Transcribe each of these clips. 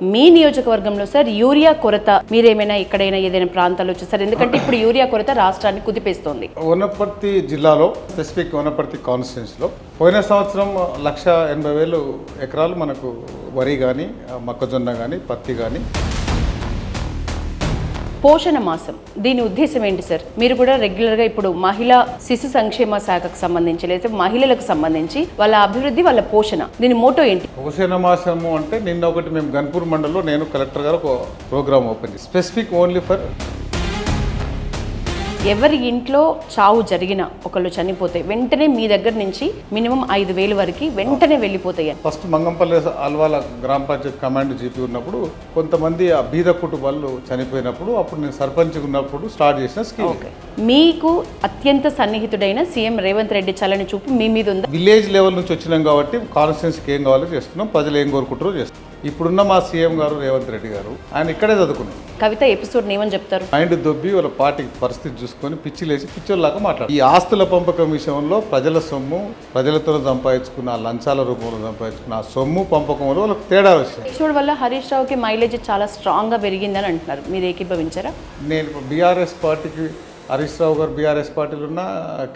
మీ నియోజకవర్గంలో sir urea కొరత మీరేమైనా ఎక్కడైనా ఏదైనా ప్రాంతాల్లో చూసారు? ఎందుకంటే ఇప్పుడు యూరియా కొరత రాష్ట్రాన్ని కుదిపేస్తోంది. వనపర్తి జిల్లాలో స్పెసిఫిక్ వనపర్తి కాన్స్టిట్యున్సీలో పోయిన సంవత్సరం 1,80,000 ఎకరాలు మనకు వరి కానీ మొక్కజొన్న కానీ పత్తి కానీ. పోషణ మాసం దీని ఉద్దేశం ఏంటి సార్? మీరు కూడా రెగ్యులర్గా ఇప్పుడు మహిళా శిశు సంక్షేమ శాఖకు సంబంధించి లేదా మహిళలకు సంబంధించి వాళ్ళ అభివృద్ధి వాళ్ళ పోషణ దీని మోటో ఏంటి? పోషణ మాసము అంటే నిన్న ఒకటి మేము గన్పూర్ మండలంలో నేను కలెక్టర్ గారు ఒక ప్రోగ్రామ్ ఓపెన్ చేసి స్పెసిఫిక్ ఓన్లీ ఫర్ ఎవరి ఇంట్లో చావు జరిగిన ఒకళ్ళు చనిపోతే వెంటనే మీ దగ్గర నుంచి మినిమం 5,000 వరకు వెంటనే వెళ్ళిపోతాయి. ఫస్ట్ మంగంపల్లి అల్వాల గ్రామ పంచాయతీ కమాండ్ జీపీ ఉన్నప్పుడు కొంతమంది ఆ బీద కుటుంబాలు చనిపోయినప్పుడు అప్పుడు నేను సర్పంచ్ ఉన్నప్పుడు స్టార్ట్ చేసిన స్కీమ్. మీకు అత్యంత సన్నిహితుడైన సీఎం రేవంత్ రెడ్డి చలని చూపు మీ మీద ఉందా? విలేజ్ లెవెల్ నుంచి వచ్చినాం కాబట్టి కాన్స్టిట్యున్సీకి ఏం కావాలో చేస్తున్నాం, ప్రజలు ఏం కోరుకుంటారో చేస్తున్నాం. ఇప్పుడున్న మా సీఎం గారు రేవంత్ రెడ్డి గారు ఆయన ఇక్కడే చదువుకున్నారు. కవిత ఎపిసోడ్ ఏమని చెప్తారు? మైండ్ దొబ్బి వాళ్ళ పార్టీ పరిస్థితి చూసుకొని పిచ్చిలేసి పిచ్చోళ్ళలాగా మాట్లాడు. ఈ ఆస్తుల పంపకం విషయంలో ప్రజల సొమ్ము ప్రజలతో సంపాదించుకున్న లంచాల రూపంలో సంపాదించుకున్న ఆ సొమ్ము పంపకంలో వాళ్ళకి తేడా వచ్చింది. ఎపిసోడ్ వల్ల హరీష్ రావుకి మైలేజ్ చాలా స్ట్రాంగ్గా పెరిగిందని అంటున్నారు, మీరు ఏకీభవించారా? నేను బీఆర్ఎస్ పార్టీకి హరీష్ రావు గారు బీఆర్ఎస్ పార్టీలు ఉన్నా,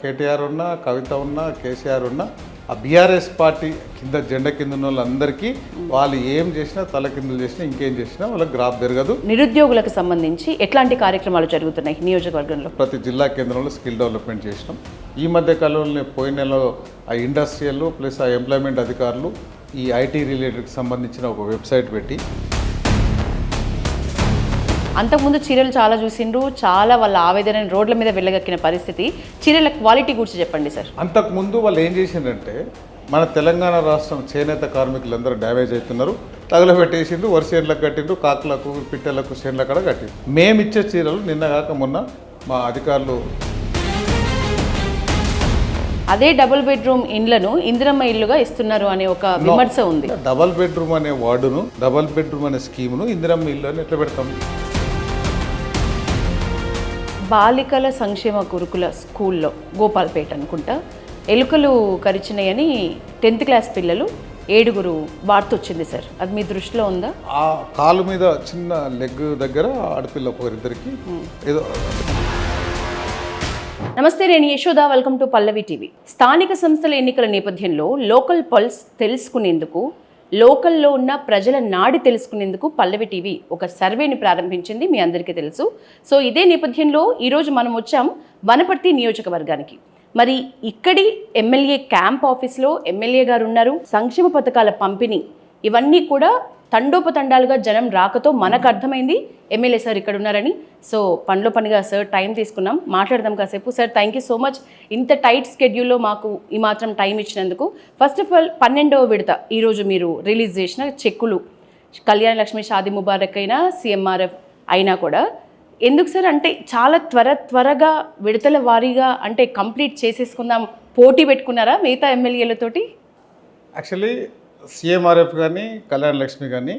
కేటీఆర్ ఉన్నా, కవిత ఉన్నా, కేసీఆర్ ఉన్నా, ఆ బీఆర్ఎస్ పార్టీ కింద జెండా కింద ఉన్న వాళ్ళందరికీ వాళ్ళు ఏం చేసినా తల కిందలు చేసినా ఇంకేం చేసినా వాళ్ళకి గ్రాఫ్ పెరగదు. నిరుద్యోగులకు సంబంధించి ఎట్లాంటి కార్యక్రమాలు జరుగుతున్నాయి నియోజకవర్గంలో? ప్రతి జిల్లా కేంద్రంలో స్కిల్ డెవలప్మెంట్ చేసినాం. ఈ మధ్య కాలంలో పోయిన నెలలో ఆ ఇండస్ట్రియల్ ప్లస్ ఆ ఎంప్లాయ్మెంట్ అధికారులు ఈ ఐటీ రిలేటెడ్కి సంబంధించిన ఒక వెబ్సైట్ పెట్టి, అంతకుముందు చీరలు చాలా చూసిండ్రు, చాలా వాళ్ళ ఆవేదన రోడ్ల మీద వెళ్ళగక్కిన పరిస్థితి. చీరల క్వాలిటీ గురించి చెప్పండి సార్. అంతకుముందు వాళ్ళు ఏం చేసిందంటే మన తెలంగాణ రాష్ట్రం చేనేత కార్మికులందరూ డ్యామేజ్ అవుతున్నారు, తగలబెట్టేసిండ్రు, వరిసేన్లకు కట్టిండ్రు, కాకులకు పిట్టలకు చేన్ల కూడా కట్టిండ్రు. మేమిచ్చే చీరలు నిన్న కాక మొన్న మా అధికారులు అదే డబుల్ బెడ్రూమ్ ఇండ్లను ఇందిరమ్మ ఇల్లుగా ఇస్తున్నారు అనే ఒక విమర్శ ఉంది. డబల్ బెడ్రూమ్ అనే వార్డును డబల్ బెడ్రూమ్ అనే స్కీమును ఇందిరమ్మ ఇల్లు అని ఎట్లా పెడతాం? బాలికల సంక్షేమ గురుకుల స్కూల్లో గోపాల్పేట అనుకుంటా ఎలుకలు కరిచినాయని 10th క్లాస్ పిల్లలు 7 వార్త వచ్చింది సార్, అది మీ దృష్టిలో ఉందా? ఆ కాలు మీద చిన్న లెగ్ దగ్గర ఆడపిల్ల ఒకరిద్దరికి ఏదో. నమస్తే, నేను Yashoda, welcome to Pallavi TV. స్థానిక సంస్థల ఎన్నికల నేపథ్యంలో లోకల్ పల్స్ తెలుసుకునేందుకు, లోకల్లో ఉన్న ప్రజల నాడి తెలుసుకునేందుకు పల్లవి టీవీ ఒక సర్వేని ప్రారంభించింది, మీ అందరికీ తెలుసు. సో ఇదే నేపథ్యంలో ఈరోజు మనం వచ్చాం వనపర్తి నియోజకవర్గానికి. మరి ఇక్కడి ఎమ్మెల్యే క్యాంప్ ఆఫీస్లో ఎమ్మెల్యే గారు ఉన్నారు. సంక్షేమ పథకాల పంపిణీ ఇవన్నీ కూడా తండోపతండాలుగా జనం రాకతో మనకు అర్థమైంది ఎమ్మెల్యే సార్ ఇక్కడ ఉన్నారని. సో పనిలో పనిగా సార్ టైం తీసుకున్నాం, మాట్లాడదాం కాసేపు. Sir thank you so much, ఇంత టైట్ స్కెడ్యూల్లో మాకు ఈ మాత్రం టైం ఇచ్చినందుకు. ఫస్ట్ ఆఫ్ ఆల్ 12వ విడత ఈరోజు మీరు రిలీజ్ చేసిన చెక్కులు, కళ్యాణ లక్ష్మి, షాదీ ముబారక్ అయినా సీఎంఆర్ఎఫ్ అయినా కూడా ఎందుకు సార్ అంటే చాలా త్వరగా విడతల వారీగా అంటే కంప్లీట్ చేసేసుకుందాం పోటీ పెట్టుకున్నారా మిగతా ఎమ్మెల్యేలతోటి? యాక్చువల్లీ సీఎంఆర్ఎఫ్ కానీ కళ్యాణ లక్ష్మి కానీ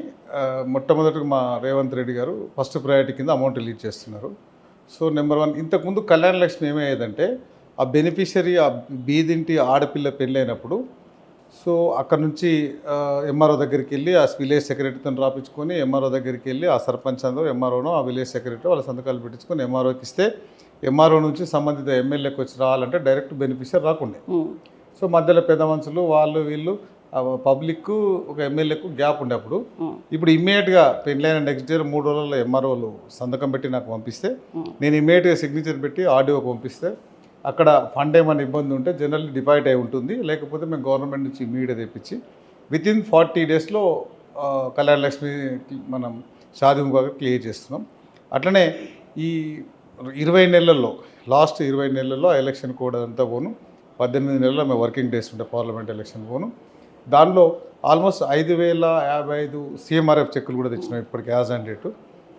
మొట్టమొదటిగా మా రేవంత్ రెడ్డి గారు ఫస్ట్ ప్రయారిటీ కింద అమౌంట్ రిలీజ్ చేస్తున్నారు. సో నెంబర్ 1, ఇంతకుముందు కళ్యాణ లక్ష్మి ఏమయ్యేదంటే ఆ బెనిఫిషరీ ఆ బీదింటి ఆడపిల్ల పెళ్ళైనప్పుడు సో అక్కడ నుంచి ఎంఆర్ఓ దగ్గరికి వెళ్ళి ఆ విలేజ్ సెక్రటరీతో రాపించుకొని ఎంఆర్ఓ దగ్గరికి వెళ్ళి ఆ సర్పంచ్ అందరూ ఎంఆర్ఓను ఆ విలేజ్ సెక్రటరీ వాళ్ళ సంతకాలు పెట్టించుకొని ఎంఆర్ఓకి ఇస్తే ఎంఆర్ఓ నుంచి సంబంధిత ఎమ్మెల్యేకి వచ్చి రావాలంటే డైరెక్ట్ బెనిఫిషరీ రాకుండే. సో మధ్యలో పెద్ద మనుషులు వాళ్ళు వీళ్ళు పబ్లిక్ ఒక ఎమ్మెల్యేకు గ్యాప్ ఉండేప్పుడు ఇప్పుడు ఇమ్మీడియట్గా పెళ్ళైన నెక్స్ట్ డే 3 రోజుల్లో ఎంఆర్ఓలు సంతకం పెట్టి నాకు పంపిస్తే నేను ఇమ్మీడియట్గా సిగ్నేచర్ పెట్టి ఆర్డీఓకి పంపిస్తే అక్కడ ఫండ్ ఏమైనా ఇబ్బంది ఉంటే జనరల్లీ డిపాజిట్ అయి ఉంటుంది, లేకపోతే మేము గవర్నమెంట్ నుంచి ఇమ్మీడియట్ తెప్పించి వితిన్ 40 డేస్లో కళ్యాణ లక్ష్మి మనం షాదీ ముబారక్ క్లియర్ చేస్తున్నాం. అట్లనే ఈ 20 నెలల్లో లాస్ట్ 20 నెలల్లో ఎలక్షన్ కోడ్ అంతా పోను 18 నెలల్లో మేము వర్కింగ్ డేస్ ఉంటాయి పార్లమెంట్ ఎలక్షన్ పోను. దానిలో ఆల్మోస్ట్ 5,055 సీఎంఆర్ఎఫ్ చెక్కులు కూడా తెచ్చినాం ఇప్పటికి as and date.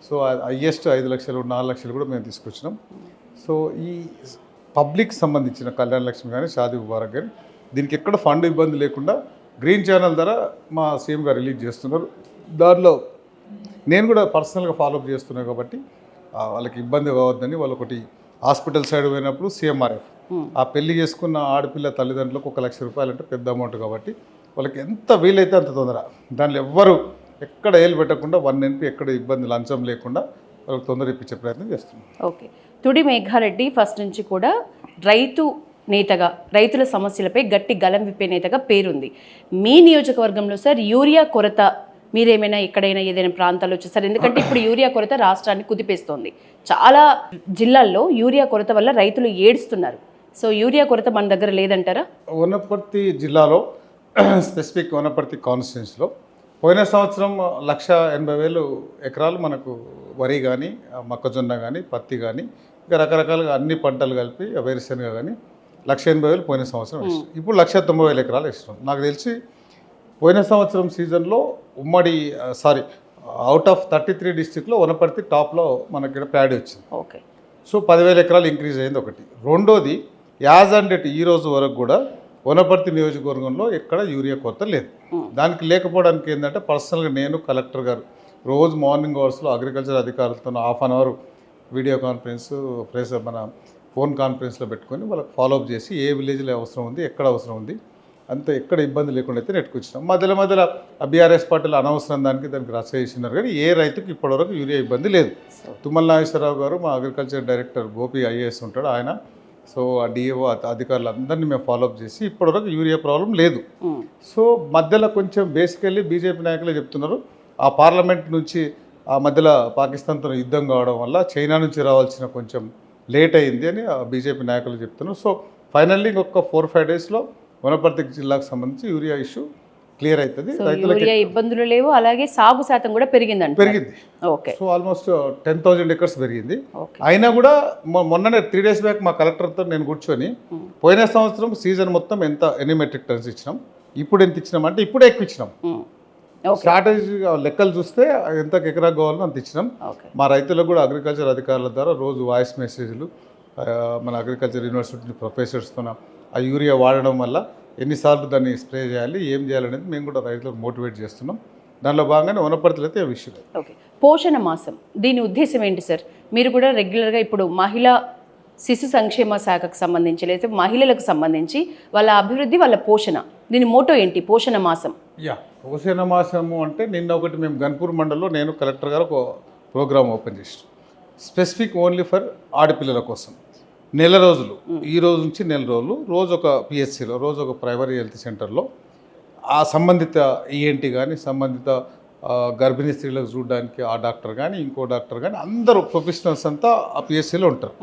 So highest 5 లక్షలు 4 లక్షలు కూడా మేము తీసుకొచ్చినాం. సో ఈ పబ్లిక్ సంబంధించిన కళ్యాణ లక్ష్మి కానీ షాదీ ముబారక్ కానీ దీనికి ఎక్కడ ఫండ్ ఇబ్బంది లేకుండా గ్రీన్ ఛానల్ ద్వారా మా సీఎం గారు రిలీజ్ చేస్తున్నారు. దానిలో నేను కూడా పర్సనల్గా ఫాలోఅప్ చేస్తున్నాను కాబట్టి వాళ్ళకి ఇబ్బంది కావద్దని వాళ్ళు ఒకటి హాస్పిటల్ సైడ్ పోయినప్పుడు సీఎంఆర్ఎఫ్ ఆ పెళ్లి చేసుకున్న ఆడపిల్ల తల్లిదండ్రులకు 1,00,000 రూపాయలు అంటే పెద్ద అమౌంట్ కాబట్టి వాళ్ళకి ఎంత వీలైతే అంత తొందర దానిలో ఎవ్వరు ఎక్కడ ఏలు పెట్టకుండా 1 NP ఎక్కడ ఇబ్బంది లంచం లేకుండా వాళ్ళకి తొందర ఇప్పించే ప్రయత్నం చేస్తున్నాం. ఓకే. తుడి మేఘారెడ్డి ఫస్ట్ నుంచి కూడా రైతు నేతగా, రైతుల సమస్యలపై గట్టి గలం విప్పే నేతగా పేరుంది. మీ నియోజకవర్గంలో సార్ యూరియా కొరత మీరేమైనా ఎక్కడైనా ఏదైనా ప్రాంతాల్లో చూస్తారు? ఎందుకంటే ఇప్పుడు యూరియా కొరత రాష్ట్రాన్ని కుదిపేస్తోంది. చాలా జిల్లాల్లో యూరియా కొరత వల్ల రైతులు ఏడుస్తున్నారు. సో యూరియా కొరత మన దగ్గర లేదంటారా? వనపర్తి జిల్లాలో స్పెసిఫిక్ వనపర్తి కాన్స్టిట్యున్సీలో పోయిన సంవత్సరం 1,80,000 ఎకరాలు మనకు వరి కానీ, మొక్కజొన్న కానీ, పత్తి కానీ, ఇంకా రకరకాలుగా అన్ని పంటలు కలిపి వేరుశెనగ కానీ 1,80,000 పోయిన సంవత్సరం వేసినాం. ఇప్పుడు 1,90,000 ఎకరాలు వేసినాం. నాకు తెలిసి పోయిన సంవత్సరం సీజన్లో అవుట్ ఆఫ్ 33 డిస్ట్రిక్ట్లో వనపర్తి టాప్లో మనకి ఇక్కడ ప్యాడీ వచ్చింది. ఓకే. సో 10,000 ఎకరాలు ఇంక్రీజ్ అయింది ఒకటి. రెండోది యాజ్ అండ్ డేట్ ఈ రోజు వరకు కూడా వనపర్తి నియోజకవర్గంలో ఎక్కడ యూరియా కొరత లేదు. దానికి లేకపోవడానికి ఏంటంటే పర్సనల్గా నేను కలెక్టర్ గారు రోజు మార్నింగ్ అవర్స్లో అగ్రికల్చర్ అధికారులతో ½ అన్ అవర్ వీడియో కాన్ఫరెన్స్ మన ఫోన్ కాన్ఫరెన్స్లో పెట్టుకొని వాళ్ళకి ఫాలోఅప్ చేసి ఏ విలేజ్లో అవసరం ఉంది, ఎక్కడ అవసరం ఉంది, అంత ఎక్కడ ఇబ్బంది లేకుండా అయితే నెట్టుకొచ్చినాం. మధ్యలో బీఆర్ఎస్ పార్టీలు అనవసరం దానికి రచ్చ చేసినారు, కానీ ఏ రైతుకి ఇప్పటివరకు యూరియా ఇబ్బంది లేదు. తుమ్మల నాగేశ్వరరావు గారు మా అగ్రికల్చర్ డైరెక్టర్ గోపి IAS ఉంటాడు ఆయన. సో ఆ DAO అధికారులందరినీ మేము ఫాలోఅప్ చేసి ఇప్పటివరకు యూరియా ప్రాబ్లం లేదు. సో మధ్యలో కొంచెం బేసికల్లీ బీజేపీ నాయకులే చెప్తున్నారు ఆ పార్లమెంట్ నుంచి ఆ మధ్యలో పాకిస్తాన్తో యుద్ధం కావడం వల్ల చైనా నుంచి రావాల్సిన కొంచెం లేట్ అయింది అని బీజేపీ నాయకులు చెప్తున్నారు. సో ఫైనల్లీ ఇంకొక 4-5 డేస్లో వనపర్తి జిల్లాకు సంబంధించి యూరియా ఇష్యూ క్లియర్ అవుతుంది. యూరియా ఇబ్బందులు లేవు, అలాగే సాగు శాతం కూడా పెరిగింది. ఓకే. సో ఆల్మోస్ట్ 10,000 ఎకర్స్ పెరిగింది. అయినా కూడా మొన్ననే 3 days బ్యాక్ మా కలెక్టర్తో నేను కూర్చొని పోయిన సంవత్సరం సీజన్ మొత్తం ఎన్ని మెట్రిక్ టన్స్ ఇచ్చినాం, ఇప్పుడు ఎంత ఇచ్చినాం అంటే ఇప్పుడే ఎక్కువ ఇచ్చినాం. స్ట్రాటజీ లెక్కలు చూస్తే ఎంత ఎకరాకు కావాలో అంత ఇచ్చినాం. మా రైతులకు కూడా అగ్రికల్చర్ అధికారుల ద్వారా రోజు వాయిస్ మెసేజ్లు మన అగ్రికల్చర్ యూనివర్సిటీ ప్రొఫెసర్స్తో ఆ యూరియా వాడడం వల్ల ఎన్నిసార్లు దాన్ని స్ప్రే చేయాలి, ఏం చేయాలనేది మేము కూడా రైతులకు మోటివేట్ చేస్తున్నాం. దానిలో భాగంగానే వనపర్తిలో అయితే విషయం. ఓకే. పోషణ మాసం దీని ఉద్దేశం ఏంటి సార్? మీరు కూడా రెగ్యులర్గా ఇప్పుడు మహిళా శిశు సంక్షేమ శాఖకు సంబంధించి లేదా మహిళలకు సంబంధించి వాళ్ళ అభివృద్ధి, వాళ్ళ పోషణ, దీని మోటో ఏంటి పోషణ మాసం? పోషణ మాసము అంటే నిన్న ఒకటి మేము గన్పూర్ మండలంలో నేను కలెక్టర్ గారు ఒక ప్రోగ్రామ్ ఓపెన్ చేసాం స్పెసిఫిక్ ఓన్లీ ఫర్ ఆడపిల్లల కోసం. నెల రోజులు, ఈ రోజు నుంచి నెల రోజులు, రోజు ఒక PHCలో, రోజు ఒక ప్రైమరీ హెల్త్ సెంటర్లో ఆ సంబంధిత ENT కానీ, సంబంధిత గర్భిణీ స్త్రీలకు చూడడానికి ఆ డాక్టర్ కానీ, ఇంకో డాక్టర్ కానీ, అందరూ ప్రొఫెషనల్స్ అంతా ఆ PHCలో ఉంటారు.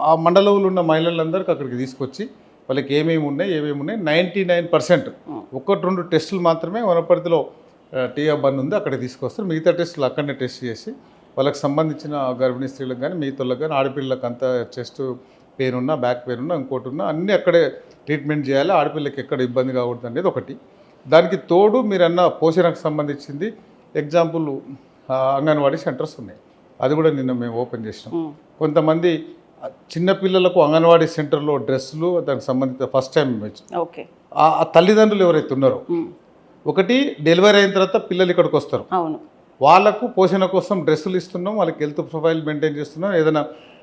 ఆ మండలంలో ఉన్న మహిళలందరికీ అక్కడికి తీసుకొచ్చి వాళ్ళకి ఏమేమి ఉన్నాయి 99% 1-2 టెస్టులు మాత్రమే వనపర్తిలో టీఆర్ ఉంది అక్కడికి తీసుకొస్తారు. మిగతా టెస్టులు అక్కడనే టెస్ట్ చేసి వాళ్ళకి సంబంధించిన గర్భిణీ స్త్రీలకు కానీ, మిగతాలకు కానీ, ఆడపిల్లలకు అంతా చెస్ట్ పెయిన్ ఉన్నా, బ్యాక్ పెయిన్ ఉన్నా, ఇంకోటి ఉన్నా అన్నీ అక్కడే ట్రీట్మెంట్ చేయాలి. ఆడపిల్లకి ఎక్కడ ఇబ్బంది కాకూడదు అనేది ఒకటి. దానికి తోడు మీరన్న పోషణకు సంబంధించింది ఎగ్జాంపుల్ అంగన్వాడీ సెంటర్స్ ఉన్నాయి, అది కూడా నిన్న మేము ఓపెన్ చేసినాం. కొంతమంది చిన్నపిల్లలకు అంగన్వాడీ సెంటర్లో డ్రెస్సులు దానికి సంబంధిత ఫస్ట్ టైం ఓకే. ఆ తల్లిదండ్రులు ఎవరైతే ఉన్నారో, ఒకటి డెలివరీ అయిన తర్వాత పిల్లలు ఇక్కడికి వస్తారు, వాళ్ళకు పోషణ కోసం డ్రెస్సులు ఇస్తున్నాం, వాళ్ళకి హెల్త్ ప్రొఫైల్ మెయింటైన్ చేస్తున్నాం, ఏదైనా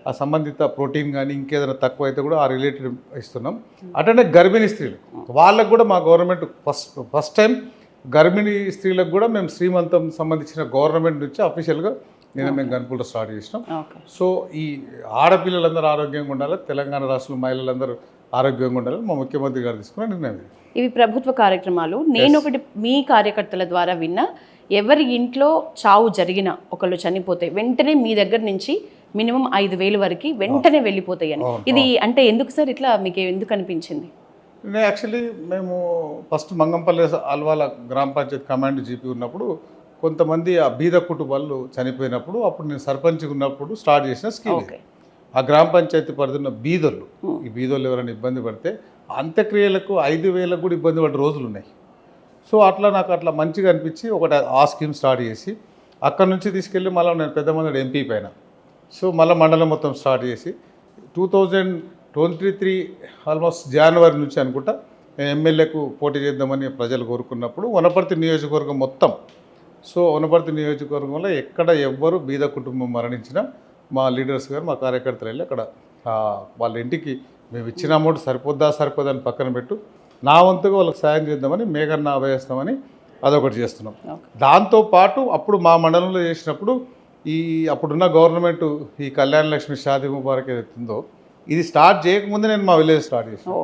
ఆ సంబంధిత ప్రోటీన్ కానీ ఇంకేదైనా తక్కువ అయితే కూడా ఆ రిలేటెడ్ ఇస్తున్నాం. అటనే గర్భిణీ స్త్రీలు వాళ్ళకు కూడా మా గవర్నమెంట్ ఫస్ట్ టైం గర్భిణీ స్త్రీలకు కూడా మేము శ్రీమంతం సంబంధించిన గవర్నమెంట్ నుంచి అఫీషియల్గా మేము గన్పూర్లో స్టార్ట్ చేసినాం. సో ఈ ఆడపిల్లలందరూ ఆరోగ్యంగా ఉండాలి, తెలంగాణ రాష్ట్రంలో మహిళలందరూ ఆరోగ్యంగా ఉండాలని మా ముఖ్యమంత్రి గారు తీసుకున్న నిర్ణయం. ఇవి ప్రభుత్వ కార్యక్రమాలు. నేను ఒకటి మీ కార్యకర్తల ద్వారా విన్నా, ఎవరి ఇంట్లో చావు జరిగినా, ఒకళ్ళు చనిపోతే వెంటనే మీ దగ్గర నుంచి మినిమం 5,000 వరకు వెంటనే వెళ్ళిపోతాయని. ఇది అంటే ఎందుకు సార్ ఇట్లా మీకు ఎందుకు అనిపించింది? యాక్చువల్లీ మేము ఫస్ట్ మంగంపల్లి అల్వాల గ్రామ పంచాయతీ కమాండ్ GP ఉన్నప్పుడు కొంతమంది ఆ బీద కుటుంబాలు చనిపోయినప్పుడు, అప్పుడు నేను సర్పంచ్గా ఉన్నప్పుడు స్టార్ట్ చేసిన స్కీమ్. ఆ గ్రామ పంచాయతీ పరిధిన బీదోళ్ళు, ఈ బీదోళ్ళు ఎవరైనా ఇబ్బంది పడితే అంత్యక్రియలకు 5,000 కూడా ఇబ్బంది పడే రోజులు ఉన్నాయి. సో అట్లా నాకు అట్లా మంచిగా అనిపించి ఒకటి ఆ స్కీమ్ స్టార్ట్ చేసి అక్కడ నుంచి తీసుకెళ్ళి మళ్ళీ నేను పెద్దమంది MP పైన, సో మళ్ళీ మండలం మొత్తం స్టార్ట్ చేసి 2023 ఆల్మోస్ట్ జనవరి నుంచి అనుకుంటా నేను ఎమ్మెల్యేకు పోటీ చేద్దామని ప్రజలు కోరుకున్నప్పుడు వనపర్తి నియోజకవర్గం మొత్తం, సో వనపర్తి నియోజకవర్గంలో ఎక్కడ ఎవ్వరు బీద కుటుంబం మరణించినా మా లీడర్స్ గారు, మా కార్యకర్తలు వెళ్ళి అక్కడ వాళ్ళ ఇంటికి మేము ఇచ్చిన అమౌంట్ సరిపోద్దా అని పక్కన పెట్టు, నా వంతుగా వాళ్ళకి సాయం చేద్దామని మేఘన్న అభయస్తామని అదొకటి చేస్తున్నాం. దాంతోపాటు అప్పుడు మా మండలంలో చేసినప్పుడు అప్పుడున్న గవర్నమెంట్ ఈ కళ్యాణ లక్ష్మి షాదీ ముబారక్ ఏదైతుందో ఇది స్టార్ట్ చేయకముందే నేను మా విలేజ్ స్టార్ట్ చేసాను.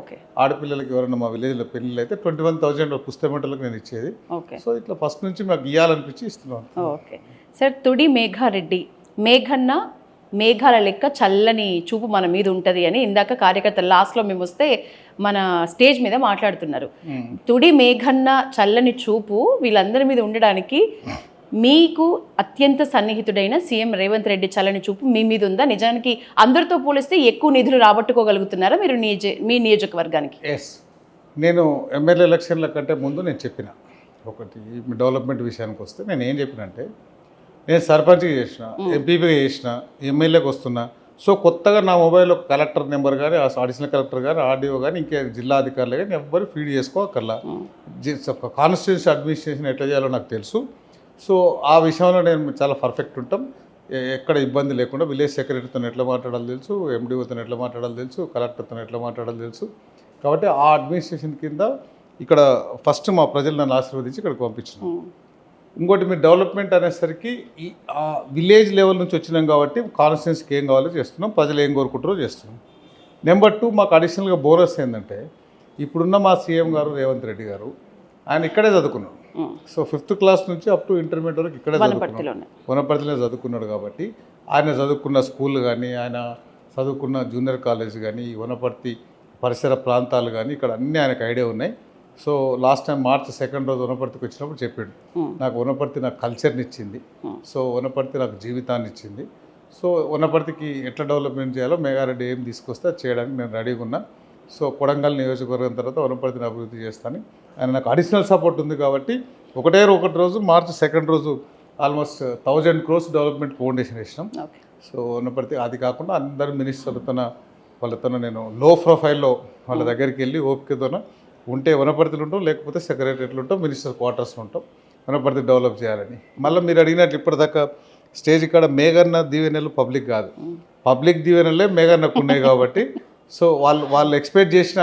ఆడపిల్లలకి ఎవరైనా మా విలేజ్లో పెళ్ళిళ్ళు అయితే 21,000 పుస్తకమంటలకు నేను ఇచ్చేది. సో ఇట్లా ఫస్ట్ నుంచి మాకు ఇవ్వాలనిపించి ఇస్తున్నాను. ఓకే సార్, తుడి మేఘారెడ్డి, మేఘన్న మేఘాల లెక్క చల్లని చూపు మన మీద ఉంటుంది అని ఇందాక కార్యకర్తలు లాస్ట్లో మేము వస్తే మన స్టేజ్ మీద మాట్లాడుతున్నారు. తుడి మేఘన్న చల్లని చూపు వీళ్ళందరి మీద ఉండడానికి మీకు అత్యంత సన్నిహితుడైన సీఎం రేవంత్ రెడ్డి చల్లని చూపు మీ మీద ఉందా? నిజానికి అందరితో పోలిస్తే ఎక్కువ నిధులు రాబట్టుకోగలుగుతున్నారా మీరు మీ నియోజకవర్గానికి? ఎస్, నేను ఎమ్మెల్యే ఎలక్షన్ల కంటే ముందు నేను చెప్పిన ఒకటి డెవలప్మెంట్ విషయానికి వస్తే నేను ఏం చెప్పినంటే, నేను సర్పంచ్కి చేసిన, ఎంపీపీగా చేసిన, ఎమ్మెల్యేకి వస్తున్నా. సో కొత్తగా నా మొబైల్లో కలెక్టర్ నెంబర్ కానీ, అడిషనల్ కలెక్టర్ కానీ, ఆర్డీఓ కానీ, ఇంకే జిల్లా అధికారులు కానీ ఎవ్వరు ఫీడ్ చేసుకోకర్లా. కాన్స్టిట్యూన్సీ అడ్మినిస్ట్రేషన్ ఎట్లా చేయాలో నాకు తెలుసు. సో ఆ విషయంలో నేను చాలా పర్ఫెక్ట్ ఉంటాం. ఎక్కడ ఇబ్బంది లేకుండా విలేజ్ సెక్రటరీతో ఎట్లా మాట్లాడాలో తెలుసు, ఎండిఓతో ఎట్లా మాట్లాడాలో తెలుసు, కలెక్టర్తో ఎట్లా మాట్లాడాలో తెలుసు. కాబట్టి ఆ అడ్మినిస్ట్రేషన్ కింద ఇక్కడ ఫస్ట్ మా ప్రజలు నన్ను ఆశీర్వదించి ఇక్కడికి పంపించిన. ఇంకోటి మీరు డెవలప్మెంట్ అనేసరికి ఆ విలేజ్ లెవెల్ నుంచి వచ్చినాం కాబట్టి కాన్స్టిట్యున్సీకి ఏం కావాలో చేస్తున్నాం, ప్రజలు ఏం కోరుకుంటారో చేస్తున్నాం. నెంబర్ 2, మాకు అడిషనల్గా బోనస్ ఏంటంటే, ఇప్పుడున్న మా సీఎం గారు రేవంత్ రెడ్డి గారు ఆయన ఇక్కడే చదువుకున్నాడు. సో 5th క్లాస్ నుంచి అప్ టు ఇంటర్మీడియట్ వరకు ఇక్కడే చదువుకున్నాడు, వనపర్తిలో చదువుకున్నాడు. కాబట్టి ఆయన చదువుకున్న స్కూల్ కానీ, ఆయన చదువుకున్న జూనియర్ కాలేజ్ కానీ, వనపర్తి పరిసర ప్రాంతాలు కానీ ఇక్కడ అన్నీ ఆయనకు ఐడియా ఉన్నాయి. సో లాస్ట్ టైం March 2 రోజు వనపర్తికి వచ్చినప్పుడు చెప్పాడు, నాకు వనపర్తి నాకు కల్చర్ని ఇచ్చింది, సో వనపర్తి నాకు జీవితాన్ని ఇచ్చింది. సో వనపర్తికి ఎట్లా డెవలప్మెంట్ చేయాలో మేఘారెడ్డి ఏం తీసుకొస్తే అది చేయడానికి నేను రెడీగా ఉన్నా. సో కొడంగల్ నియోజకవర్గం తర్వాత వనపర్తిని అభివృద్ధి చేస్తాను. ఆయన నాకు అడిషనల్ సపోర్ట్ ఉంది కాబట్టి ఒకటి రోజు March 2 రోజు ఆల్మోస్ట్ 1000 crores డెవలప్మెంట్ ఫౌండేషన్ వేసినాం. సో వనపర్తి అది కాకుండా అందరు వాళ్ళతో నేను లో ప్రొఫైల్లో వాళ్ళ దగ్గరికి వెళ్ళి ఓపికతోన ఉంటే వనపర్తిలో ఉంటాం, లేకపోతే సెక్రటరీలో ఉంటాం, మినిస్టర్ క్వార్టర్స్లో ఉంటాం. వనపర్తి డెవలప్ చేయాలని. మళ్ళీ మీరు అడిగినట్లు ఇప్పటిదాకా స్టేజ్ ఇక్కడ మేఘన్న దీవెనలు పబ్లిక్ కాదు, పబ్లిక్ దీవెనలే మేఘన్నకు ఉన్నాయి. కాబట్టి సో వాళ్ళు ఎక్స్పెక్ట్ చేసిన,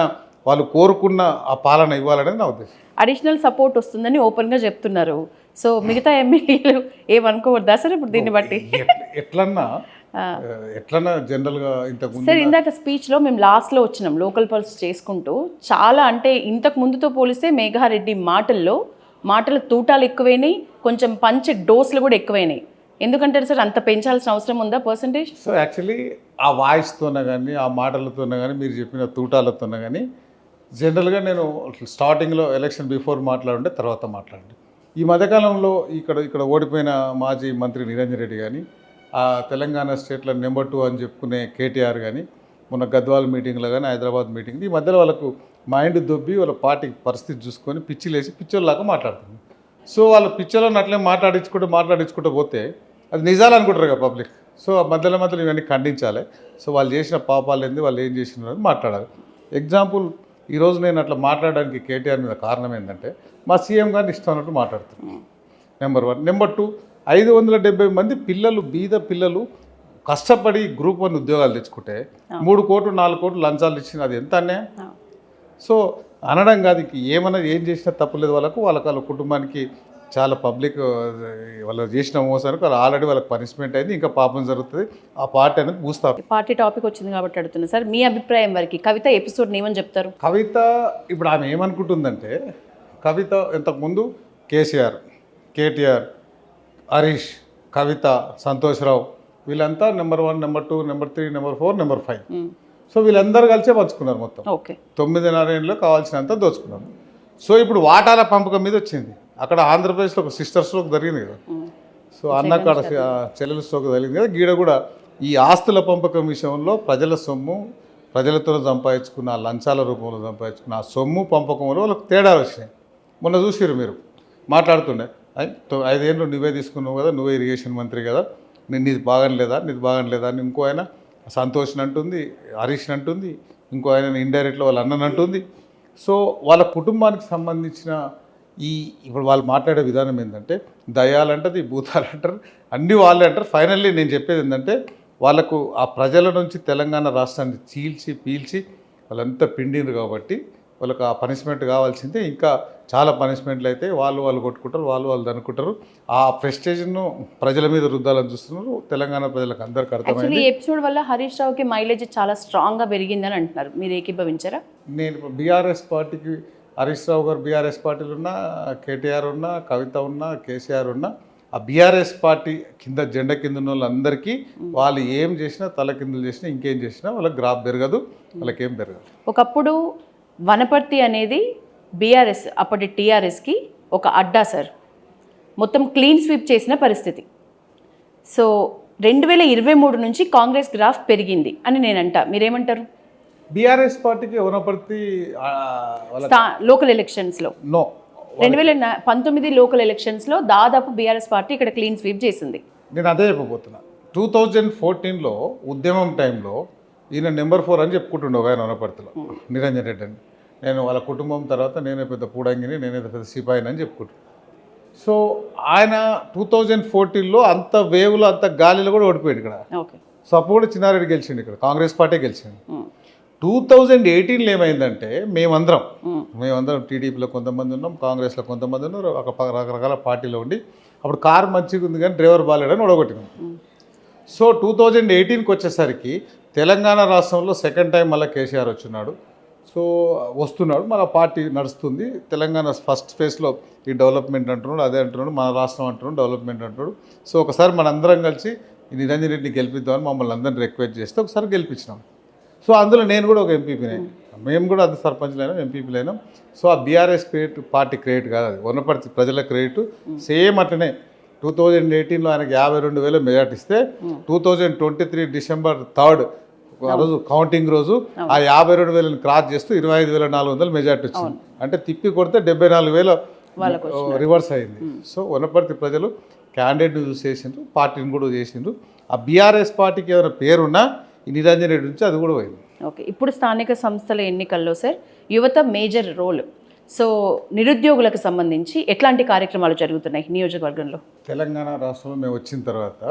వాళ్ళు కోరుకున్న ఆ పాలన ఇవ్వాలనేది నా ఉద్దేశం. అడిషనల్ సపోర్ట్ వస్తుందని ఓపెన్గా చెప్తున్నారు. సో మిగతా ఎమ్మెల్యేలు ఏమనుకోవద్దా సార్ ఇప్పుడు దీన్ని బట్టి? ఎట్లన్నా జనరల్గా ఇంతకుముందు సార్ ఇందాక స్పీచ్లో మేము లాస్ట్లో వచ్చినాం లోకల్ పల్స్ చేసుకుంటూ, చాలా అంటే ఇంతకు ముందుతో పోలిస్తే మేఘారెడ్డి మాటల తూటాలు ఎక్కువైనాయి, కొంచెం పంచ్ డోస్లు కూడా ఎక్కువైనాయి. ఎందుకంటారు సార్, అంత పెంచాల్సిన అవసరం ఉందా పర్సంటేజ్? సో యాక్చువల్లీ ఆ వాయిస్తోనే కానీ, ఆ మాటలతోనే కానీ, మీరు చెప్పిన తూటాలతోనే కానీ జనరల్గా నేను స్టార్టింగ్లో ఎలక్షన్ బిఫోర్ మాట్లాడుంటే తర్వాత మాట్లాడండి. ఈ మధ్యకాలంలో ఇక్కడ ఓడిపోయిన మాజీ మంత్రి నిరంజన్ రెడ్డి కానీ, ఆ తెలంగాణ స్టేట్లో నెంబర్ 2 అని చెప్పుకునే కేటీఆర్ కానీ, మొన్న గద్వాల్ మీటింగ్లో కానీ, హైదరాబాద్ మీటింగ్, ఈ మధ్యలో వాళ్ళకు మైండ్ దొబ్బి వాళ్ళ పార్టీ పరిస్థితి చూసుకొని పిచ్చిలేసి పిచ్చోళ్ళలాగా మాట్లాడుతుంది. సో వాళ్ళు పిచ్చోళ్ళని అట్లే మాట్లాడించుకుంటూ పోతే అది నిజాలు అనుకుంటారు కదా పబ్లిక్. సో మధ్యలో ఇవన్నీ ఖండించాలి. సో వాళ్ళు చేసిన పాపాలు ఏంది, వాళ్ళు ఏం చేసినారు మాట్లాడాలి. ఎగ్జాంపుల్, ఈరోజు నేను అట్లా మాట్లాడడానికి కేటీఆర్ మీద కారణం ఏంటంటే, మా సీఎం గారిని ఇష్టం అన్నట్టు మాట్లాడుతున్నాను. నెంబర్ 1. నెంబర్ 2, 570 మంది పిల్లలు, బీద పిల్లలు కష్టపడి Group 1 ఉద్యోగాలు తెచ్చుకుంటే 3 కోట్లు 4 కోట్లు లంచాలు ఇచ్చిన, అది ఎంత అన్యాయం. సో అనడం కాదు, ఏం చేసినా తప్పులేదు. వాళ్ళ కుటుంబానికి చాలా పబ్లిక్ వాళ్ళు చేసిన మోసానికి ఆల్రెడీ వాళ్ళకి పనిష్మెంట్ అయింది, ఇంకా పాపం జరుగుతుంది. ఆ పార్టీ అనేది పూస్తాపు. పార్టీ టాపిక్ వచ్చింది కాబట్టి అడుగుతున్నా సార్, మీ అభిప్రాయం వరకు కవిత ఎపిసోడ్ ఏమని చెప్తారు? కవిత ఇప్పుడు ఆమె ఏమనుకుంటుందంటే, కవిత ఇంతకుముందు కేసీఆర్, కేటీఆర్, హరీష్, కవిత, సంతోష్రావు వీళ్ళంతా number 1, number 2, number 3, number 4, number 5. So వీళ్ళందరూ కలిసే పంచుకున్నారు మొత్తం. 9.5 ఏళ్ళలో కావాల్సినంత దోచుకున్నారు. సో ఇప్పుడు వాటాల పంపకం మీద వచ్చింది. అక్కడ ఆంధ్రప్రదేశ్లో ఒక సిస్టర్ స్ట్రోక్ జరిగింది కదా, సో అన్నకాడ చెల్లెల స్ట్రోక్ జరిగింది కదా, గీడ కూడా ఈ ఆస్తుల పంపకం విషయంలో ప్రజల సొమ్ము, ప్రజలతో సంపాదించుకున్న లంచాల రూపంలో సంపాదించుకున్న ఆ సొమ్ము పంపకంలో వాళ్ళకి తేడాలు వచ్చినాయి. మొన్న చూసిరు మీరు మాట్లాడుతుండే, 5 ఏళ్ళు నువ్వే తీసుకున్నావు కదా, నువ్వే ఇరిగేషన్ మంత్రి కదా, నీది బాగనలేదా అని ఇంకో ఆయన సంతోష్ని అంటుంది, హరీష్ని అంటుంది, ఇంకో ఆయన ఇండైరెక్ట్లో వాళ్ళ అన్నని అంటుంది. సో వాళ్ళ కుటుంబానికి సంబంధించిన ఇప్పుడు వాళ్ళు మాట్లాడే విధానం ఏంటంటే, దయాలంటది, భూతాలంటారు, అన్నీ వాళ్ళే అంటారు. ఫైనల్లీ నేను చెప్పేది ఏంటంటే, వాళ్ళకు ఆ ప్రజల నుంచి తెలంగాణ రాష్ట్రాన్ని చీల్చి పీల్చి వాళ్ళంతా పిండిరు కాబట్టి వాళ్ళకి ఆ పనిష్మెంట్ కావాల్సిందే. ఇంకా చాలా పనిష్మెంట్లు అయితే వాళ్ళు కొట్టుకుంటారు, వాళ్ళు అనుకుంటారు. ఆ ప్రెస్టేజ్ను ప్రజల మీద రుద్దాలని చూస్తున్నారు. తెలంగాణ ప్రజలకు అందరికీ యాక్చువల్లీ అర్థమైంది. ఈ ఎపిసోడ్ వల్ల హరీష్ రావుకి మైలేజ్ చాలా స్ట్రాంగ్గా పెరిగిందని అంటున్నారు, మీరు ఏకీభవించారా? నేను బీఆర్ఎస్ పార్టీకి హరీష్ రావు గారు బీఆర్ఎస్ పార్టీలు ఉన్నా, కేటీఆర్ ఉన్నా, కవిత ఉన్నా, కేసీఆర్ ఉన్నా, ఆ బీఆర్ఎస్ పార్టీ కింద జెండా కింద ఉన్న వాళ్ళందరికీ వాళ్ళు ఏం చేసినా తలకిందులు చేసినా ఇంకేం చేసినా వాళ్ళకి గ్రాఫ్ పెరగదు, వాళ్ళకేం పెరగదు. ఒకప్పుడు వనపర్తి అనేది బీఆర్ఎస్ అప్పటి టీఆర్ఎస్కి ఒక అడ్డా సార్, మొత్తం క్లీన్ స్వీప్ చేసిన పరిస్థితి. సో 2023 నుంచి కాంగ్రెస్ గ్రాఫ్ పెరిగింది అని నేనంట, మీరేమంటారు? బీఆర్ఎస్ పార్టీకి వనపర్తి లోకల్ ఎలక్షన్స్లో నో 2019 లోకల్ ఎలక్షన్స్లో దాదాపు బీఆర్ఎస్ పార్టీ ఇక్కడ క్లీన్ స్వీప్ చేసింది. నేను అదే చెప్పబోతున్నా. 2014లో ఉద్యమం టైంలో ఈయన నెంబర్ 4 అని చెప్పుకుంటుండే ఆయన వనపర్తిలో, నిరంజన్ రెడ్డి అని. నేను వాళ్ళ కుటుంబం తర్వాత నేనే పెద్ద పూడంగిని, నేనే పెద్ద సిపాయిని అని చెప్పుకుంటున్నాను. సో ఆయన 2014లో అంత వేవ్లో అంత గాలిలో కూడా ఓడిపోయాడు ఇక్కడ. ఓకే. సో అప్పుడు కూడా చిన్నారెడ్డి గెలిచిండు, ఇక్కడ కాంగ్రెస్ పార్టీ గెలిచింది. 2018లో ఏమైందంటే మేమందరం టీడీపీలో కొంతమంది ఉన్నాం, కాంగ్రెస్లో కొంతమంది ఉన్నారు, రకరకాల పార్టీలో ఉండి అప్పుడు కారు మంచిగా ఉంది కానీ డ్రైవర్ బాగాలేడని ఓడగొట్టినాం. సో 2018కి వచ్చేసరికి తెలంగాణ రాష్ట్రంలో సెకండ్ టైం మళ్ళీ కేసీఆర్ వస్తున్నాడు, మన పార్టీ నడుస్తుంది. తెలంగాణ ఫస్ట్ ఫేజ్లో ఈ డెవలప్మెంట్ అంటున్నాడు, అదే అంటున్నాడు, మన రాష్ట్రం అంటున్నాడు, డెవలప్మెంట్ అంటున్నాడు. సో ఒకసారి మనందరం కలిసి ఈ నిరంజన్ రెడ్డిని గెలిపిద్దామని మమ్మల్ని అందరిని రిక్వెస్ట్ చేస్తే ఒకసారి గెలిపించినాం. సో అందులో నేను కూడా ఒక ఎంపీపీనే, మేము కూడా అది సర్పంచ్లైనాం, ఎంపీపీలు అయినాం. సో ఆ బీఆర్ఎస్ పార్టీ క్రెడిట్ కాదు, అది వనపర్తి ప్రజల క్రెడిట్. సేమ్ అట్లనే 2018లో ఆయనకి 52,000 మెజార్టీ ఇస్తే 2023 డిసెంబర్ 3 ఆ రోజు కౌంటింగ్ రోజు ఆ 52,000 క్రాస్ చేస్తూ 25,400 మెజార్టీ వచ్చింది. అంటే తిప్పి కొడితే 74,000 రివర్స్ అయింది. సో వనపర్తి ప్రజలు క్యాండిడేట్ని చూసి చేసిండ్రు, పార్టీని కూడా చేసిండ్రు. ఆ బీఆర్ఎస్ పార్టీకి ఏమైనా పేరున్నా ఈ నిరంజన్ రెడ్డి నుంచి అది కూడా పోయింది. ఓకే. ఇప్పుడు స్థానిక సంస్థల ఎన్నికల్లో సార్ యువత మేజర్ రోల్. సో నిరుద్యోగులకు సంబంధించి ఎట్లాంటి కార్యక్రమాలు జరుగుతున్నాయి నియోజకవర్గంలో? తెలంగాణ రాష్ట్రంలో మేము వచ్చిన తర్వాత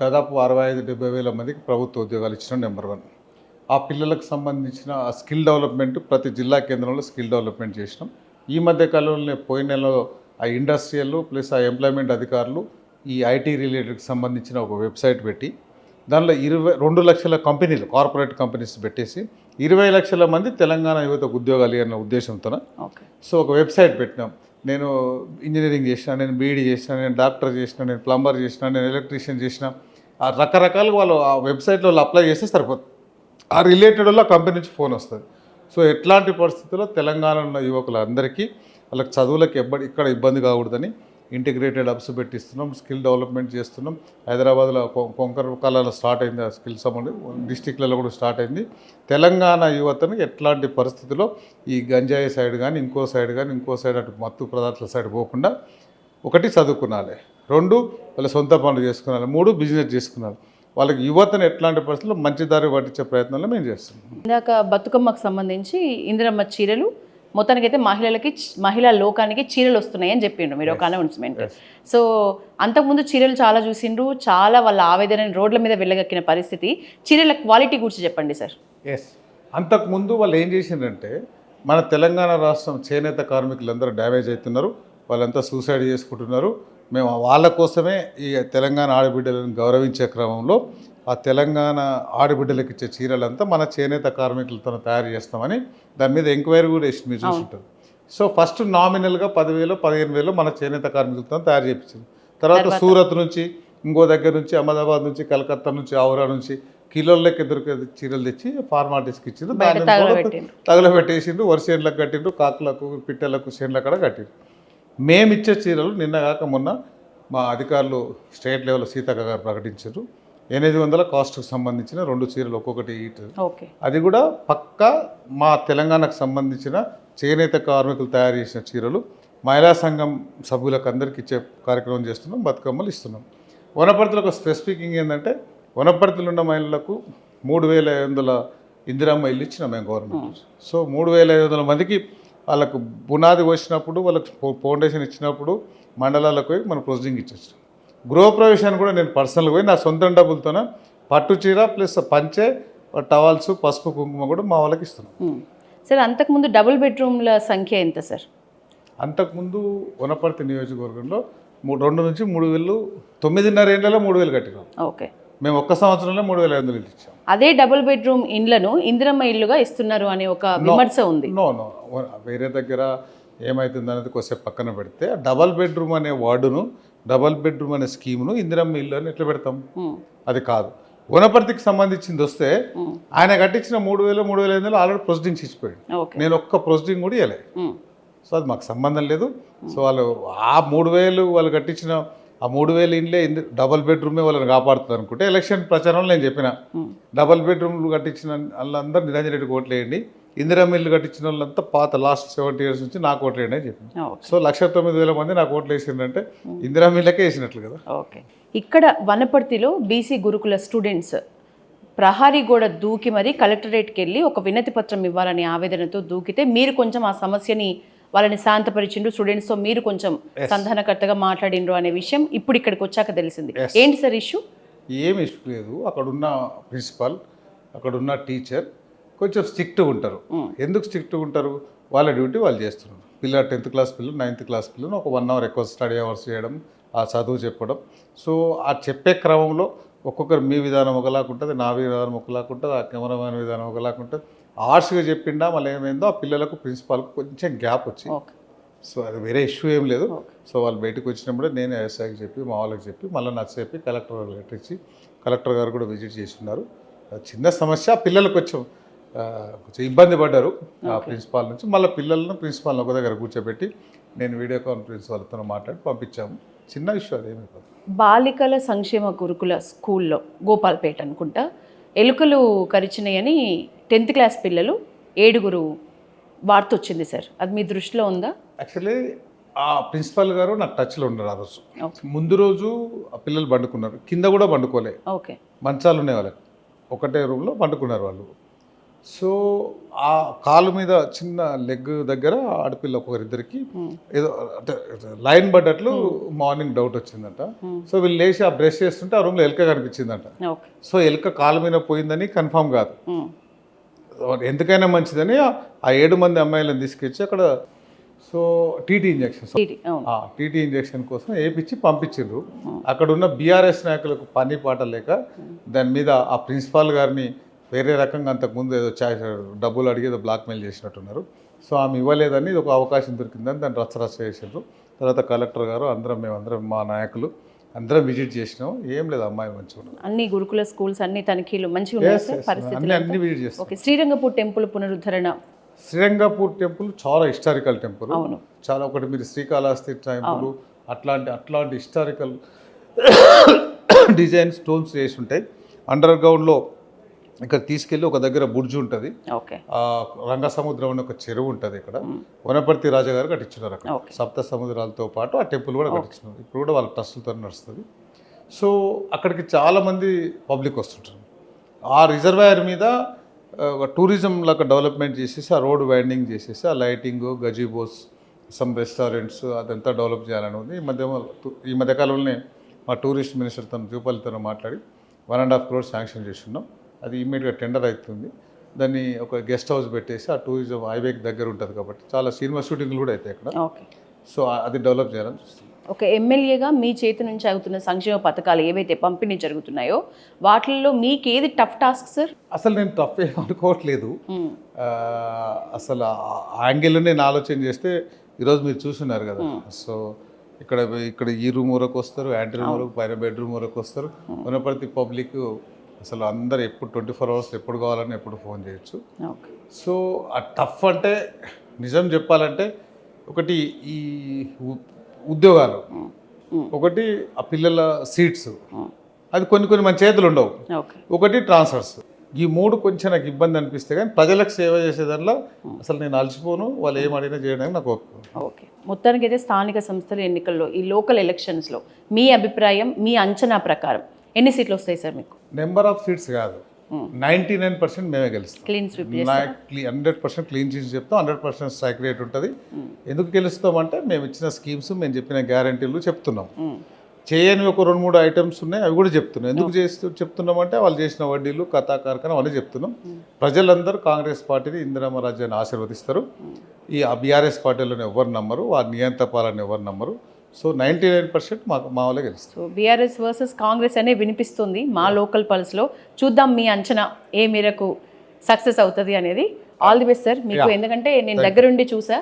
దాదాపు 65,000-70,000 మందికి ప్రభుత్వ ఉద్యోగాలు ఇచ్చిన నెంబర్ 1. ఆ పిల్లలకు సంబంధించిన స్కిల్ డెవలప్మెంట్ ప్రతి జిల్లా కేంద్రంలో స్కిల్ డెవలప్మెంట్ చేసినాం. ఈ మధ్య కాలంలో పోయిన నెలలో ఆ ఇండస్ట్రియల్ ప్లస్ ఆ ఎంప్లాయ్మెంట్ అధికారులు ఈ ఐటీ రిలేటెడ్కి సంబంధించిన ఒక వెబ్సైట్ పెట్టి దానిలో 2 లక్షల కంపెనీలు, కార్పొరేట్ కంపెనీస్ పెట్టేసి 20 లక్షల మంది తెలంగాణ యువతకు ఉద్యోగాలు అన్న ఉద్దేశంతో సో ఒక వెబ్సైట్ పెట్టినాం. నేను ఇంజనీరింగ్ చేసిన, నేను బీఈడీ చేసిన, నేను డాక్టర్ చేసిన, నేను ప్లంబర్ చేసిన, నేను ఎలక్ట్రీషియన్ చేసిన, ఆ రకరకాలుగా వాళ్ళు ఆ వెబ్సైట్లో అప్లై చేస్తే సరిపోతుంది. ఆ రిలేటెడ్ వల్ల కంపెనీ నుంచి ఫోన్ వస్తుంది. సో ఎట్లాంటి పరిస్థితుల్లో తెలంగాణ ఉన్న యువకులందరికీ వాళ్ళకి చదువులకు ఇక్కడ ఇబ్బంది కాకూడదని ఇంటిగ్రేటెడ్ హబ్స్ పెట్టిస్తున్నాం, స్కిల్ డెవలప్మెంట్ చేస్తున్నాం. హైదరాబాద్లో కొంకరకాలలో స్టార్ట్ అయింది ఆ స్కిల్ సంబంధించి, డిస్టిక్లలో కూడా స్టార్ట్ అయింది. తెలంగాణ యువతను ఎట్లాంటి పరిస్థితుల్లో ఈ గంజాయి సైడ్ కానీ ఇంకో సైడ్ అటు మత్తు పదార్థాల సైడ్ పోకుండా, 1 చదువుకునాలి, 2 వాళ్ళ సొంత పనులు చేసుకునాలి, 3 బిజినెస్ చేసుకునాలి. వాళ్ళకి యువతను ఎట్లాంటి పరిస్థితుల్లో మంచి దారి పట్టించే ప్రయత్నంలో మేము చేస్తున్నాం. ఇందాక బతుకమ్మకు సంబంధించి ఇందిరమ్మ చీరలు మొత్తానికైతే మహిళా లోకానికి చీరలు వస్తున్నాయి అని చెప్పిండ్రు మీరు ఒక అనౌన్స్మెంట్. సో అంతకుముందు చీరలు చాలా చూసిండ్రు, చాలా వాళ్ళ ఆవేదనని రోడ్ల మీద వెళ్ళగక్కిన పరిస్థితి. చీరల క్వాలిటీ గురించి చెప్పండి సార్. అంతకుముందు వాళ్ళు ఏం చేసిండ్రంటే, మన తెలంగాణ రాష్ట్రం చేనేత కార్మికులందరూ డ్యామేజ్ అవుతున్నారు, వాళ్ళంతా సూసైడ్ చేసుకుంటున్నారు. మేము వాళ్ళ కోసమే ఈ తెలంగాణ ఆడబిడ్డలను గౌరవించే క్రమంలో ఆ తెలంగాణ ఆడబిడ్డలకు ఇచ్చే చీరలంతా మన చేనేత కార్మికులతో తయారు చేస్తామని దాని మీద ఎంక్వైరీ కూడా వేసి మీరు చూసుంటారు. సో ఫస్ట్ నామినల్గా 10,000, 15,000 మన చేనేత కార్మికులతో తయారు చేయించింది. తర్వాత సూరత్ నుంచి, ఇంకో దగ్గర నుంచి, అహ్మదాబాద్ నుంచి, కలకత్తా నుంచి, ఆవురా నుంచి కిలోలకి దొరికే చీరలు తెచ్చి ఫార్మాలిటీస్కి ఇచ్చిండ్రు. దాన్ని తగలబెట్టేసిండ్రు, వరిసేన్లకు కట్టిండ్రు, కాకులకు, పిట్టలకు, చేన్ల కాడ కట్టిండ్రు. మేమిచ్చే చీరలు నిన్న కాక మొన్న మా అధికారులు స్టేట్ లెవెల్ సీతక్క గారు ప్రకటించారు. 800 కాస్ట్కి సంబంధించిన 2 చీరలు ఒక్కొక్కటి ఈట్. అది కూడా పక్కా మా తెలంగాణకు సంబంధించిన చేనేత కార్మికులు తయారు చేసిన చీరలు. మహిళా సంఘం సభ్యులకు అందరికీ ఇచ్చే కార్యక్రమం చేస్తున్నాం, బతుకమ్మలు ఇస్తున్నాం. వనపర్తిలో ఒక స్పెసిఫికింగ్ ఏంటంటే, వనపర్తిలో ఉన్న మహిళలకు 3,500 ఇందిరమ్మ ఇల్లు ఇచ్చినాం మేము గవర్నమెంట్. సో 3,500 మందికి వాళ్ళకు పునాది వచ్చినప్పుడు, వాళ్ళకు ఫౌండేషన్ ఇచ్చినప్పుడు మండలాలకు పోయి మనం ప్రొసీడింగ్ ఇచ్చొచ్చు. గృహప్రవేశాన్ని కూడా నేను పర్సనల్గా పోయి నా సొంత డబ్బులతోనే పట్టు చీర ప్లస్ పంచె, టవాల్స్, పసుపు, కుంకుమ కూడా మా వాళ్ళకి ఇస్తున్నాం. సార్ అంతకుముందు డబుల్ బెడ్రూమ్ల సంఖ్య ఎంత సార్? అంతకుముందు వనపర్తి నియోజకవర్గంలో 2 నుంచి 3,000 9.5 ఏళ్లలో 3,000 కట్టినాం. ఓకే. మేము ఒక్క సంవత్సరంలో 3,500 ఇల్లు ఇచ్చాం. అదే డబుల్ బెడ్రూమ్ ఇండ్లను ఇందిరమ్మ ఇల్లుగా ఇస్తున్నారు అనే ఒక విమర్శ ఉంది. నో వేరే దగ్గర ఏమవుతుంది అనేది కొద్దిసేపు పక్కన పెడితే డబల్ బెడ్రూమ్ అనే వార్డును, డబల్ బెడ్రూమ్ అనే స్కీమ్ను ఇందిరమ్మ ఇల్లు అని ఎట్లా పెడతాం? అది కాదు. వనపర్తికి సంబంధించింది వస్తే ఆయన కట్టించిన 3,000 3,500 ఆల్రెడీ ప్రొసీడింగ్స్ ఇచ్చిపోయాడు. నేను ఒక్క ప్రొసీడింగ్ కూడా ఇవ్వలే. సో అది మాకు సంబంధం లేదు. సో వాళ్ళు ఆ 3,000 వాళ్ళు కట్టించిన ఆ 3,000 ఇండ్లే డబల్ బెడ్రూమే వాళ్ళని కాపాడుతుంది అనుకుంటే ఎలక్షన్ ప్రచారంలో నేను చెప్పిన డబల్ బెడ్రూమ్లు కట్టించిన వాళ్ళందరూ నిరంజన్ రెడ్డికి ఓట్లు వేయండి, ఇందిరమ్మ ఇల్లు కట్టించిన వాళ్ళంతా పాత లాస్ట్ 70 years నుంచి నాకు ఓట్లు వేయండి అని చెప్పిన. సో 1,09,000 మంది నాకు ఓట్లు వేసిందంటే ఇందిరమ్మ ఇళ్ళకే వేసినట్లు కదా. ఓకే. ఇక్కడ వనపర్తిలో బీసీ గురుకుల స్టూడెంట్స్ ప్రహారీ గోడ దూకి మరి కలెక్టరేట్కి వెళ్ళి ఒక వినతి పత్రం ఇవ్వాలనే ఆవేదనతో దూకితే మీరు కొంచెం ఆ సమస్యని వాళ్ళని శాంతపరిచిండ్రు, స్టూడెంట్స్తో మీరు కొంచెం సంధానకర్తగా మాట్లాడిండ్రు అనే విషయం ఇప్పుడు ఇక్కడికి వచ్చాక తెలిసింది. ఏంటి సార్ ఇష్యూ? ఏం ఇష్యూ లేదు. అక్కడున్న ప్రిన్సిపాల్, అక్కడున్న టీచర్ కొంచెం స్ట్రిక్ట్గా ఉంటారు. ఎందుకు స్ట్రిక్ట్గా ఉంటారు? వాళ్ళ డ్యూటీ వాళ్ళు చేస్తున్నారు. పిల్లలు 10th క్లాస్ పిల్లలు 9th క్లాస్ పిల్లలు ఒక 1 hour ఎక్కువ స్టడీ అవర్స్ చేయడం, ఆ చదువు చెప్పడం. సో ఆ చెప్పే క్రమంలో ఒక్కొక్కరు మీ విధానం ఒకలాగా ఉంటుంది, నా విధానం ఒకలాగా ఉంటుంది, ఆ కెమెరామెన్ విధానం ఒకలాగా ఉంటుంది. ఆర్ట్స్గా చెప్పిండా మళ్ళీ ఏమైందో ఆ పిల్లలకు ప్రిన్సిపాల్కి కొంచెం గ్యాప్ వచ్చి, సో అది వేరే ఇష్యూ ఏం లేదు. సో వాళ్ళు బయటకు వచ్చినప్పుడే నేను ఎస్ఐకి చెప్పి మా వాళ్ళకి చెప్పి మళ్ళీ నచ్చ చెప్పి కలెక్టర్ గారు లెటర్ ఇచ్చి కలెక్టర్ గారు కూడా విజిట్ చేస్తున్నారు. చిన్న సమస్య, పిల్లలు కొంచెం ఇబ్బంది పడ్డారు ఆ ప్రిన్సిపాల్ నుంచి. మళ్ళీ పిల్లలను ప్రిన్సిపాల్ని ఒక దగ్గర కూర్చోబెట్టి నేను వీడియో కాన్ఫరెన్స్ వాళ్ళతో మాట్లాడి పంపించాము. చిన్న ఇష్యూ అదేమైపోతుంది. బాలికల సంక్షేమ గురుకుల స్కూల్లో గోపాల్పేట అనుకుంటా ఎలుకలు కరిచినాయని 10th క్లాస్ పిల్లలు 7 వార్త వచ్చింది సార్. అది మీ దృష్టిలో ఉందా? యాక్చువల్లీ ఆ ప్రిన్సిపాల్ గారు నాకు టచ్లో ఉన్నారు. ఆ రోజు ముందు రోజు ఆ పిల్లలు పండుకున్నారు, కింద కూడా పండుకోలే. ఓకే. మంచాలు ఉన్నాయి వాళ్ళకి, ఒకటే రూమ్లో పండుకున్నారు వాళ్ళు. సో ఆ కాలు మీద చిన్న లెగ్ దగ్గర ఆడపిల్ల ఒకరిద్దరికి ఏదో అంటే లైన్ పడ్డట్లు మార్నింగ్ డౌట్ వచ్చిందంట. సో వీళ్ళు లేచి ఆ బ్రష్ చేస్తుంటే ఆ రూమ్లో ఎలుక కనిపించిందంట. సో ఎలుక కాలు మీద పోయిందని కన్ఫామ్ కాదు, ఎందుకైనా మంచిదని ఆ 7 మంది అమ్మాయిలను తీసుకొచ్చి అక్కడ సో టీటీ ఇంజెక్షన్ కోసం వేయించి పంపించిండ్రు. అక్కడ ఉన్న బీఆర్ఎస్ నాయకులకు పని పాట లేక దాని మీద ఆ ప్రిన్సిపాల్ గారిని వేరే రకంగా అంతకుముందు ఏదో డబ్బులు అడిగి ఏదో బ్లాక్మెయిల్ చేసినట్టున్నారు. సో ఆమె ఇవ్వలేదని ఒక అవకాశం దొరికిందని దాన్ని రచ్చరచ్చ చేసిండ్రు. తర్వాత కలెక్టర్ గారు మేమందరం మా నాయకులు అందరం విజిట్ చేసినాం. ఏం లేదు, అమ్మాయి మంచిగా ఉన్నారు. అన్ని గురుకుల స్కూల్స్ అన్ని తనిఖీలు మంచిగా ఉన్నాయి. అన్ని విజిట్ చేస్తాం. శ్రీరంగపూర్ టెంపుల్ పునరుద్ధరణ. శ్రీరంగపూర్ టెంపుల్ చాలా హిస్టారికల్ టెంపుల్. చాలా ఒకటి మీరు శ్రీకాళహస్తి టెంపుల్ అట్లాంటి హిస్టారికల్ డిజైన్ స్టోన్స్ వేసి ఉంటాయి. అండర్ గ్రౌండ్లో ఇక్కడ తీసుకెళ్ళి ఒక దగ్గర బుర్జు ఉంటుంది, రంగసముద్రం అనే ఒక చెరువు ఉంటుంది. ఇక్కడ వనపర్తి రాజాగారు కట్టించున్నారు. అక్కడ 7 సముద్రాలతో పాటు ఆ టెంపుల్ కూడా కట్టించున్నారు. ఇప్పుడు కూడా వాళ్ళ ట్రస్టులతో నడుస్తుంది. సో అక్కడికి చాలామంది పబ్లిక్ వస్తుంటారు. ఆ రిజర్వాయర్ మీద టూరిజం లాగా డెవలప్మెంట్ చేసేసి ఆ రోడ్ వైండింగ్ చేసేసి ఆ లైటింగ్, గజీబోస్, సమ్ రెస్టారెంట్స్ అదంతా డెవలప్ చేయాలని ఉంది. ఈ మధ్యకాలంలోనే మా టూరిస్ట్ మినిస్టర్తో జూపల్లితో మాట్లాడి 1.5 crores శాంక్షన్ చేస్తున్నాం. అది ఇమ్మీడియట్గా టెండర్ అవుతుంది. దాన్ని ఒక గెస్ట్ హౌస్ పెట్టేసి ఆ టూరిజం హైవేకి దగ్గర ఉంటుంది కాబట్టి చాలా సినిమా షూటింగ్లు కూడా అవుతాయి అక్కడ. సో అది డెవలప్ చేయాలని చూస్తున్నాం. ఒక ఎమ్మెల్యేగా మీ చేతి నుంచి అవుతున్న సంక్షేమ పథకాలు ఏవైతే పంపిణీ జరుగుతున్నాయో వాటిల్లో మీకు ఏది టఫ్ టాస్క్ సార్? అసలు నేను టఫ్ ఏం అనుకోవట్లేదు. అసలు యాంగిల్ నేను ఆలోచన చేస్తే ఈరోజు మీరు చూస్తున్నారు కదా. సో ఇక్కడ ఈ రూమ్ వరకు వస్తారు, యాంటీ రూమ్ వరకు, పైన బెడ్రూమ్ వరకు వస్తారు. వనపర్తి పబ్లిక్ అసలు అందరు ఎప్పుడు 24 hours ఎప్పుడు కావాలని ఎప్పుడు ఫోన్ చేయొచ్చు. సో ఆ టఫ్ అంటే నిజం చెప్పాలంటే ఒకటి ఈ ఉద్యోగాలు, ఒకటి ఆ పిల్లల సీట్స్, అది కొన్ని మన చేతులు ఉండవు, ఒకటి ట్రాన్స్ఫర్స్. ఈ 3 కొంచెం నాకు ఇబ్బంది అనిపిస్తే కానీ ప్రజలకు సేవ చేసేదానిలో అసలు నేను అలసిపోను. వాళ్ళు ఏం అడిగినా చేయడానికి నాకు ఓకే. మొత్తానికి అయితే స్థానిక సంస్థల ఎన్నికల్లో ఈ లోకల్ ఎలక్షన్స్లో మీ అభిప్రాయం, మీ అంచనా ప్రకారం ఎన్ని సీట్లు వస్తాయి సార్ మీకు? నెంబర్ ఆఫ్ సీట్స్ కాదు, 99% మేమే గెలుస్తాం. క్లీన్ స్వీప్ 100% క్లీన్ చీట్స్ చెప్తాం, 100% స్ట్రైక్ రేట్ ఉంటుంది. ఎందుకు గెలుస్తామంటే మేము ఇచ్చిన స్కీమ్స్, మేము చెప్పిన గ్యారంటీలు చెప్తున్నాం. చేయని ఒక 2-3 ఐటమ్స్ ఉన్నాయి, అవి కూడా చెప్తున్నాం. ఎందుకు చెప్తున్నామంటే వాళ్ళు చేసిన వడ్డీలు కథా కార్ఖానం అవన్నీ చెప్తున్నాం. ప్రజలందరూ కాంగ్రెస్ పార్టీని ఇందిరమ్మ రాజ్యాన్ని ఆశీర్వదిస్తారు. ఈ బీఆర్ఎస్ పార్టీలను ఎవరు నమ్మరు, వారి నియంత పాలన ఎవరు నమ్మరు. సో 99% మా వాళ్ళే గెలుస్తారు. సో బీఆర్ఎస్ వర్సెస్ కాంగ్రెస్ అనే వినిపిస్తుంది మా లోకల్ పల్స్లో. చూద్దాం మీ అంచనా ఏ మేరకు సక్సెస్ అవుతుంది అనేది. ఆల్ ది బెస్ట్ సార్ మీకు. ఎందుకంటే నేను దగ్గరుండి చూసా.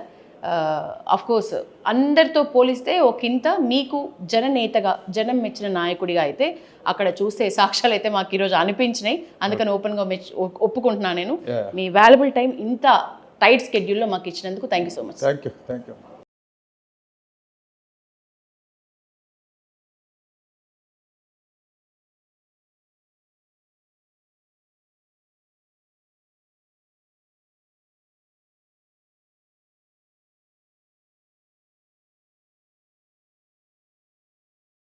ఆఫ్ కోర్స్ అందరితో పోలిస్తే ఒకంత మీకు జననేతగా, జనం మెచ్చిన నాయకుడిగా అయితే అక్కడ చూస్తే సాక్ష్యాలు అయితే మాకు ఈరోజు అనిపించినాయి. అందుకని ఓపెన్గా ఒప్పుకుంటున్నాను నేను. మీ వాల్యుబుల్ టైం ఇంత టైట్ స్కెడ్యూల్లో మాకు ఇచ్చినందుకు thank you so much. Thank you.